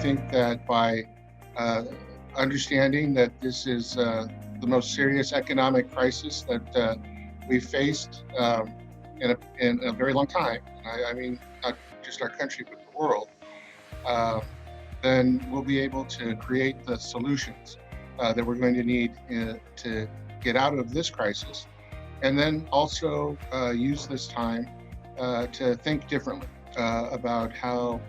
think that by understanding that this is the most serious economic crisis that we've faced in a very long time, I mean, not just our country, but the world, then we'll be able to create the solutions that we're going to need to get out of this crisis, and then also use this time to think differently about how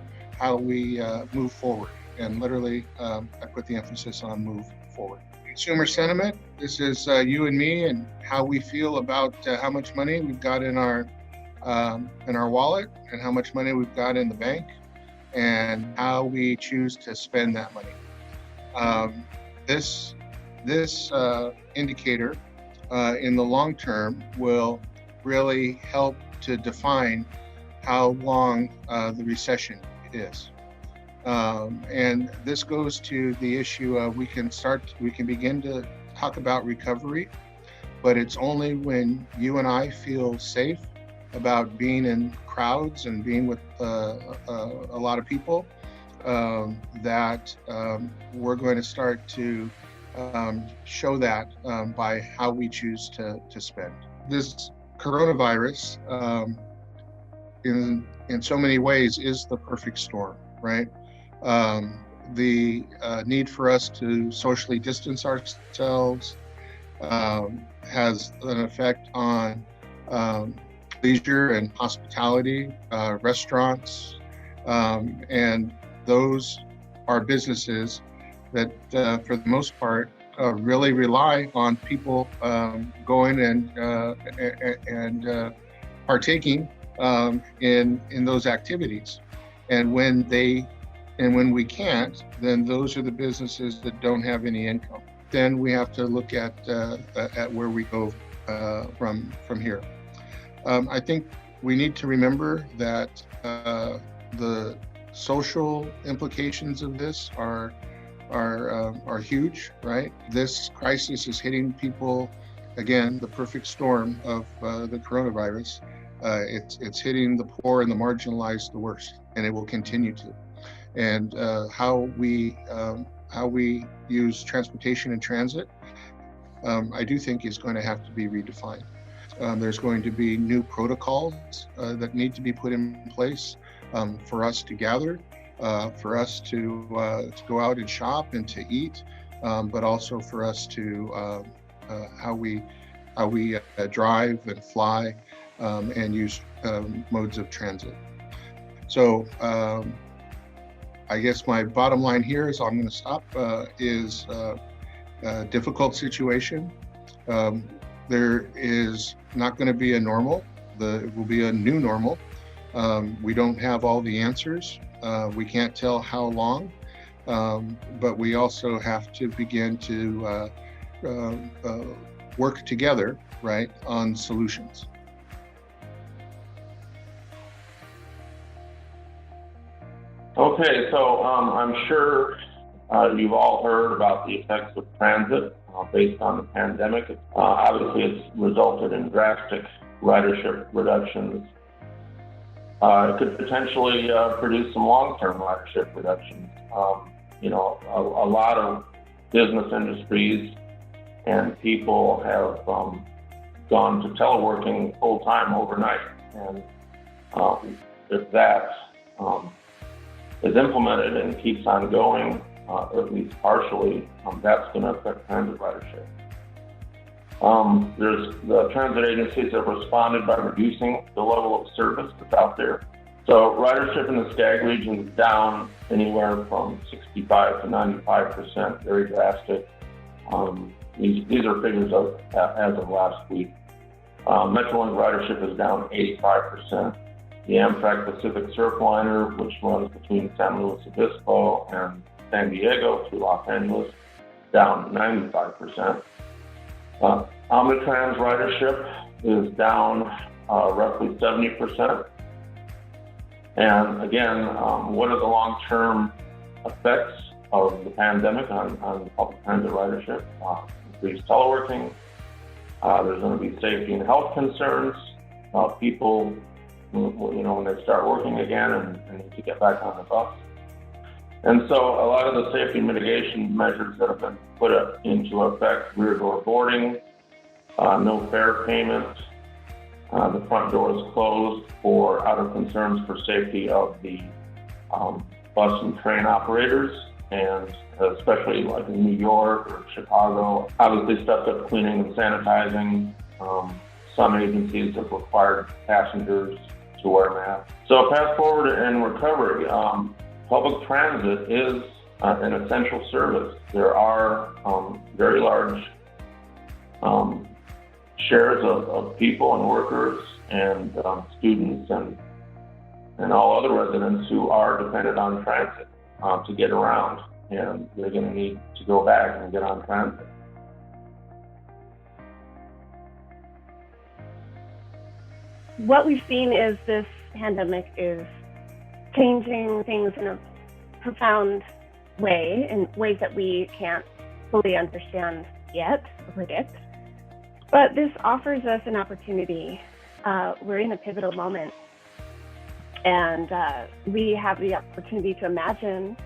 we move forward. And literally, I put the emphasis on move forward. Consumer sentiment, this is you and me and how we feel about how much money we've got in our wallet and how much money we've got in the bank and how we choose to spend that money. This indicator in the long term will really help to define how long the recession is. And this goes to the issue of we can begin to talk about recovery, but it's only when you and I feel safe about being in crowds and being with a lot of people that we're going to start to show that by how we choose to spend. This coronavirus, in so many ways, is the perfect storm, right? The need for us to socially distance ourselves has an effect on leisure and hospitality, restaurants, and those are businesses that, for the most part, really rely on people going and partaking in those activities. And when we can't, then those are the businesses that don't have any income. Then we have to look at where we go from here. I think we need to remember that the social implications of this are huge, right? This crisis is hitting people, again, the perfect storm of the coronavirus. It's hitting the poor and the marginalized the worst, and it will continue to. And how we use transportation and transit, I do think is going to have to be redefined. There's going to be new protocols that need to be put in place for us to gather, for us to go out and shop and to eat, but also for us to how we drive and fly and use modes of transit. So I guess my bottom line here is I'm going to stop, is a difficult situation. There is not going to be a normal. It will be a new normal. We don't have all the answers. We can't tell how long, but we also have to begin to work together, right, on solutions. Okay, so I'm sure you've all heard about the effects of transit based on the pandemic. Obviously, it's resulted in drastic ridership reductions. It could potentially produce some long-term ridership reductions. A lot of business industries and people have gone to teleworking full-time overnight. And if that is implemented and keeps on going, or at least partially, that's going to affect transit ridership. The transit agencies have responded by reducing the level of service that's out there. So ridership in the Skag region is down anywhere from 65 to 95%, very drastic. These are figures as of last week. Metrolink ridership is down 85%. The Amtrak Pacific Surfliner, which runs between San Luis Obispo and San Diego to Los Angeles, down 95%. Omnitrans ridership is down roughly 70%. And again, what are the long-term effects of the pandemic on public transit ridership? Increased teleworking. There's going to be safety and health concerns. People, when they start working again and need to get back on the bus. And so a lot of the safety mitigation measures that have been put into effect, rear door boarding, no fare payment, the front door is closed out of concerns for safety of the bus and train operators, and especially like in New York or Chicago, obviously stepped up cleaning and sanitizing. Some agencies have required passengers to wear masks. So fast forward in recovery, public transit is an essential service. There are very large shares of people and workers and students and all other residents who are dependent on transit to get around, and they're going to need to go back and get on transit. What we've seen is this pandemic is changing things in a profound way, in ways that we can't fully understand yet or predict. But this offers us an opportunity. We're in a pivotal moment, and we have the opportunity to imagine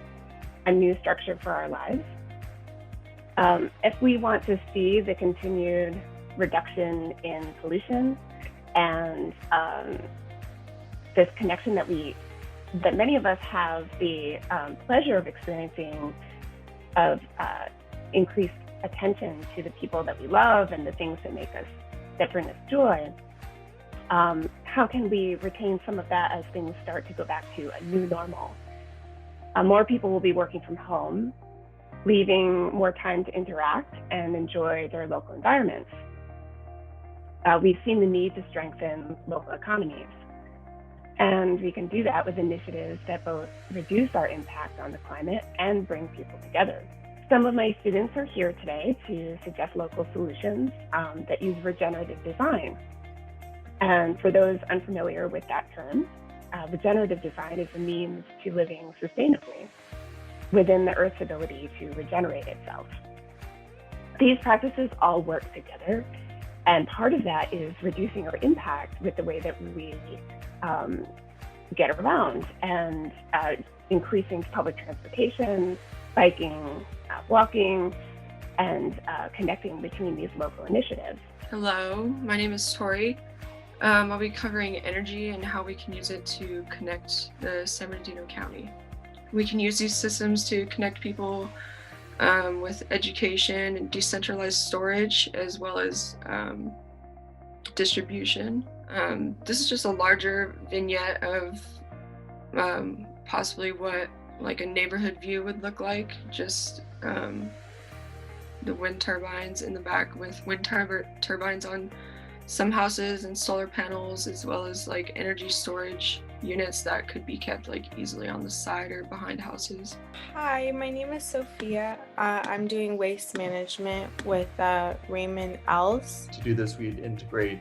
a new structure for our lives. If we want to see the continued reduction in pollution and this connection that many of us have the pleasure of experiencing, of increased attention to the people that we love and the things that bring us joy. How can we retain some of that as things start to go back to a new normal? More people will be working from home, leaving more time to interact and enjoy their local environments. We've seen the need to strengthen local economies, and we can do that with initiatives that both reduce our impact on the climate and bring people together. Some of my students are here today to suggest local solutions that use regenerative design. And for those unfamiliar with that term, regenerative design is a means to living sustainably within the Earth's ability to regenerate itself. These practices all work together, and part of that is reducing our impact with the way that we get around, and increasing public transportation, biking, walking, and connecting between these local initiatives. Hello, my name is Tori. I'll be covering energy and how we can use it to connect the San Bernardino County. We can use these systems to connect people with education and decentralized storage, as well as distribution. This is just a larger vignette of possibly what like a neighborhood view would look like. Just the wind turbines in the back, with wind turbines on some houses and solar panels, as well as like energy storage units that could be kept like easily on the side or behind houses. Hi, my name is Sophia. I'm doing waste management with Raymond Else. To do this, we'd integrate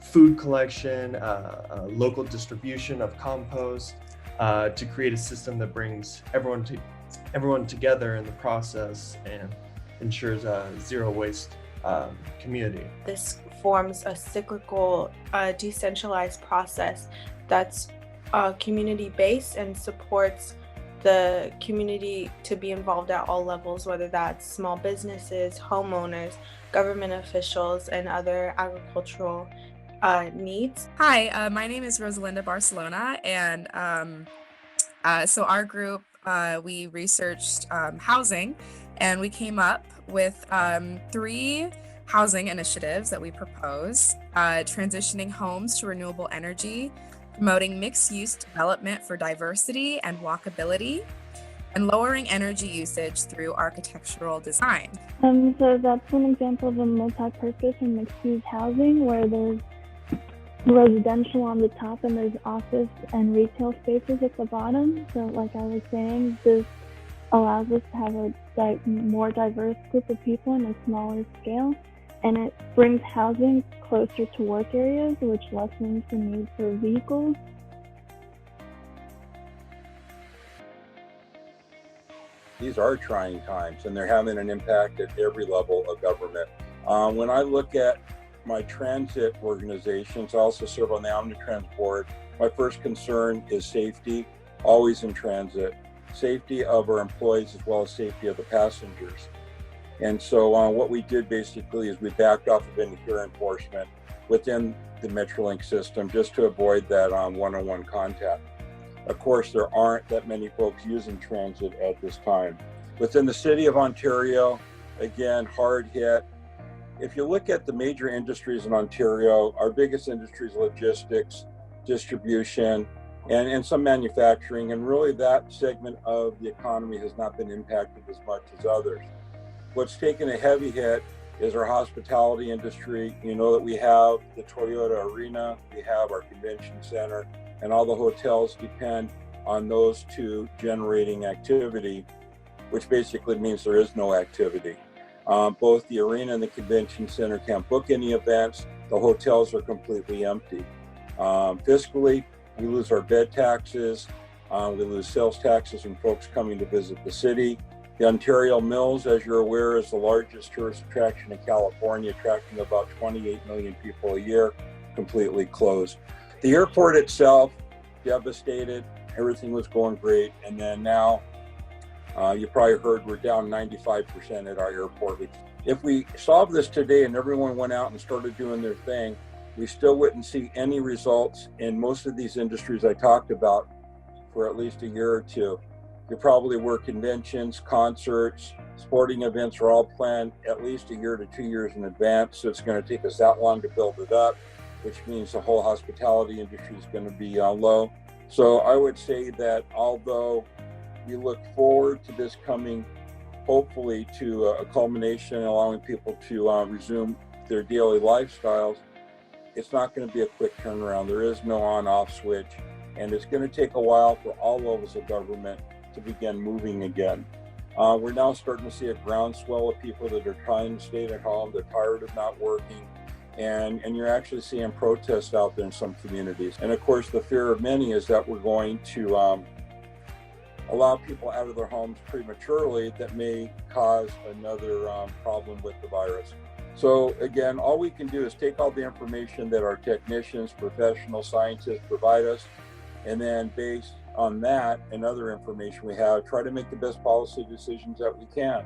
food collection, local distribution of compost, to create a system that brings everyone together in the process and ensures a zero waste community. This forms a cyclical, decentralized process that's community-based and supports the community to be involved at all levels, whether that's small businesses, homeowners, government officials, and other agricultural needs. Hi, my name is Rosalinda Barcelona, and so our group, we researched housing, and we came up with 3 housing initiatives that we propose: transitioning homes to renewable energy, promoting mixed-use development for diversity and walkability, and lowering energy usage through architectural design. So that's one example of a multi-purpose and mixed-use housing where there's residential on the top and there's office and retail spaces at the bottom. So like I was saying, this allows us to have a more diverse group of people in a smaller scale, and it brings housing closer to work areas, which lessens the need for vehicles. These are trying times, and they're having an impact at every level of government. When I look at my transit organizations, I also serve on the Omnitrans board. My first concern is safety, always in transit. safety of our employees as well as safety of the passengers. And so what we did basically is we backed off of any fear enforcement within the Metrolink system just to avoid that one-on-one contact. Of course, there aren't that many folks using transit at this time. Within the city of Ontario, again, hard hit. If you look at the major industries in Ontario, our biggest industry is logistics, distribution, and some manufacturing. And really that segment of the economy has not been impacted as much as others. What's taken a heavy hit is our hospitality industry. You know that we have the Toyota Arena, we have our convention center, and all the hotels depend on those two generating activity, which basically means there is no activity. Both the arena and the convention center can't book any events. The hotels are completely empty. Fiscally, we lose our bed taxes. We lose sales taxes from folks coming to visit the city. The Ontario Mills, as you're aware, is the largest tourist attraction in California, attracting about 28 million people a year, completely closed. The airport itself, devastated. Everything was going great. And then now, you probably heard we're down 95% at our airport. If we solve this today and everyone went out and started doing their thing, we still wouldn't see any results in most of these industries I talked about for at least a year or two. You probably were conventions, concerts, sporting events are all planned at least a year to 2 years in advance. So it's going to take us that long to build it up, which means the whole hospitality industry is going to be low. So I would say that although we look forward to this coming, hopefully, to a culmination, allowing people to resume their daily lifestyles, it's not going to be a quick turnaround. There is no on-off switch, and it's going to take a while for all levels of government to begin moving again. We're now starting to see a groundswell of people that are trying to stay at home. They're tired of not working, and you're actually seeing protests out there in some communities. And of course, the fear of many is that we're going to allow people out of their homes prematurely that may cause another problem with the virus. So again, all we can do is take all the information that our technicians, professional scientists provide us, and then based on that and other information we have, try to make the best policy decisions that we can.